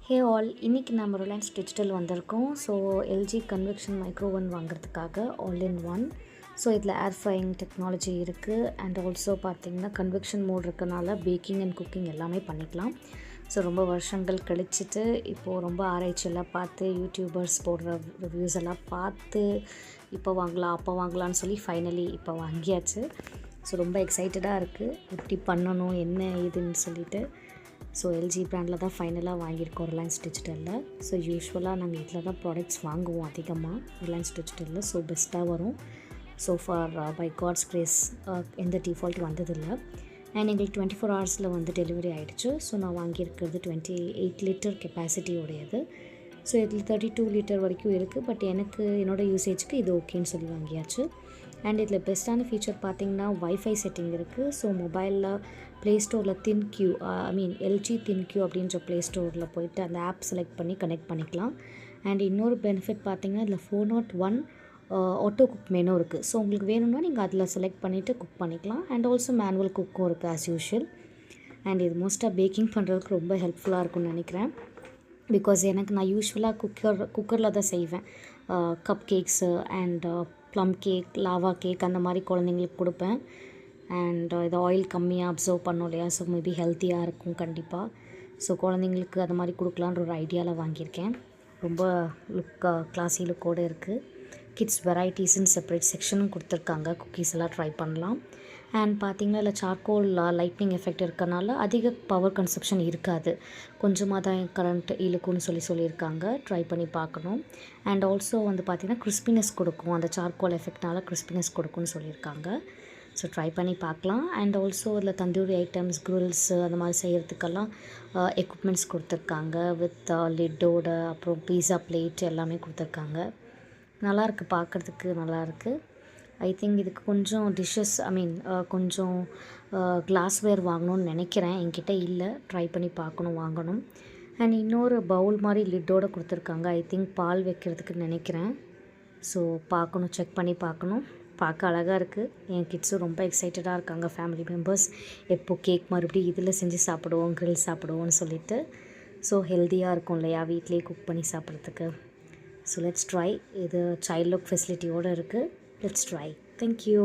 Hey all, இன்றைக்கி நம்ம Reliance digital வந்திருக்கோம். ஸோ எல்ஜி கன்வெக்ஷன் மைக்ரோவன் வாங்குறதுக்காக ஆல் இன் ஒன். ஸோ இதில் ஏர் ஃப்ரையிங் டெக்னாலஜி இருக்குது அண்ட் ஆல்சோ பார்த்திங்கன்னா கன்வெக்ஷன் மோட் இருக்கனால பேக்கிங் அண்ட் குக்கிங் எல்லாமே பண்ணிக்கலாம். ஸோ ரொம்ப வருஷங்கள் கழிச்சிட்டு இப்போது ரொம்ப ஆராய்ச்சியெல்லாம் பார்த்து யூடியூபர்ஸ் போடுற ரிவ்யூஸ் எல்லாம் பார்த்து இப்போ வாங்கலாம் அப்போ வாங்கலாம்னு சொல்லி ஃபைனலி இப்போ வாங்கியாச்சு. ஸோ ரொம்ப எக்ஸைட்டடாக இருக்குது எப்படி பண்ணணும் என்ன ஏதுன்னு சொல்லிட்டு. ஸோ எல்ஜி ப்ராண்டில் தான் ஃபைனலாக வாங்கியிருக்கோம் ரிலையன்ஸ் டிஜிட்டலில். ஸோ யூஸ்வலாக நாங்கள் இதில் தான் ப்ராடக்ட்ஸ் வாங்குவோம் அதிகமாக ரிலையன்ஸ் டிஜிட்டலில். ஸோ பெஸ்ட்டாக வரும். So far by God's grace எந்த டிஃபால்ட் வந்ததில்லை. அண்ட் எங்களுக்கு 24 ஹவர்ஸில் வந்து டெலிவரி ஆகிடுச்சு. ஸோ நான் வாங்கியிருக்கிறது 28 லிட்டர் கெப்பாசிட்டியோடையது. ஸோ இதில் 32 லிட்டர் வரைக்கும் இருக்குது. பட் எனக்கு என்னோடய யூசேஜுக்கு இது ஓகேன்னு சொல்லி வாங்கியாச்சு. அண்ட் இதில் பெஸ்ட்டான ஃபீச்சர் பார்த்திங்கன்னா வைஃபை செட்டிங் இருக்குது. ஸோ மொபைலில் ப்ளே ஸ்டோரில் தின்க்யூ எல்ஜி தின்க்யூ அப்படின்ற ப்ளே ஸ்டோரில் போய்ட்டு அந்த ஆப் செலக்ட் பண்ணி கனெக்ட் பண்ணிக்கலாம். அண்ட் இன்னொரு பெனிஃபிட் பார்த்திங்கன்னா இதில் 401 ஆட்டோ குக் மெனு இருக்குது. ஸோ உங்களுக்கு வேணும்னா நீங்கள் அதில் செலக்ட் பண்ணிவிட்டு குக் பண்ணிக்கலாம். அண்ட் ஆல்சோ மேனுவல் குக்கும் இருக்குது ஆஸ் யூஷுவல். அண்ட் இது மோஸ்ட்டாக பேக்கிங் பண்ணுறதுக்கு ரொம்ப ஹெல்ப்ஃபுல்லாக இருக்கும்னு நினைக்கிறேன். பிகாஸ் நான் யூஸ்வலாக குக்கரில் தான் செய்வேன். Cup cakes and plum cake, lava cake அந்த மாதிரி குழந்தைங்களுக்கு கொடுப்பேன். அண்ட் இது ஆயில் கம்மியாக அப்சர்வ் பண்ணோம் இல்லையா, ஸோ மேபி ஹெல்த்தியாக இருக்கும் கண்டிப்பாக. ஸோ குழந்தைங்களுக்கு அது மாதிரி கொடுக்கலான்ற ஒரு ஐடியாவில் வாங்கியிருக்கேன். ரொம்ப கிளாஸி லுக்கோடு இருக்குது. கிட்ஸ் வெரைட்டிஸ்ன்னு செப்பரேட் செக்ஷனும் கொடுத்துருக்காங்க. குக்கீஸ் எல்லாம் ட்ரை பண்ணலாம். அண்ட் பார்த்திங்கன்னா இல்லை சார்கோல் லைட்னிங் எஃபெக்ட் இருக்கனால அதிக பவர் கன்சப்ஷன் இருக்காது. கொஞ்சமாக தான் கரண்ட் இழுக்கும்னு சொல்லியிருக்காங்க. ட்ரை பண்ணி பார்க்கணும். அண்ட் ஆல்சோ வந்து பார்த்திங்கன்னா கிறிஸ்பினஸ் கொடுக்கும். அந்த சார்கோல் எஃபெக்ட்னால கிறிஸ்பினஸ் கொடுக்கும்னு சொல்லியிருக்காங்க. ஸோ ட்ரை பண்ணி பார்க்கலாம். அண்ட் ஆல்சோ இதில் தந்தூரி ஐட்டம்ஸ், க்ரில்ஸு அந்த மாதிரி செய்கிறதுக்கெல்லாம் எக்யூப்மெண்ட்ஸ் கொடுத்துருக்காங்க. வித் லிட்டோட, அப்புறம் பீஸா பிளேட் எல்லாமே கொடுத்துருக்காங்க. நல்லாயிருக்கு, பார்க்குறதுக்கு நல்லாயிருக்கு. ஐ திங்க் இதுக்கு கொஞ்சம் டிஷ்ஷஸ் கொஞ்சம் கிளாஸ்வேர் வாங்கணும்னு நினைக்கிறேன். என்கிட்ட இல்லை, ட்ரை பண்ணி பார்க்கணும், வாங்கணும். அண்ட் இன்னொரு பவுல் மாதிரி லிட்டோடு கொடுத்துருக்காங்க. ஐ திங்க் பால் வைக்கிறதுக்கு நினைக்கிறேன். ஸோ பார்க்கணும், செக் பண்ணி பார்க்கணும். பார்க்க அழகாக இருக்குது. என் கிட்ஸும் ரொம்ப எக்ஸைட்டடாக இருக்காங்க. ஃபேமிலி மெம்பர்ஸ் எப்போது கேக் மறுபடியும் இதில் செஞ்சு சாப்பிடுவோம், கிரில் சாப்பிடுவோம்னு சொல்லிட்டு. ஸோ ஹெல்த்தியாக இருக்கும் இல்லையா வீட்டிலே குக் பண்ணி சாப்பிட்றதுக்கு. So let's try. இது சைல்ட் லாக் ஃபெசிலிட்டியோடு இருக்குது. Let's try. தேங்க்யூ.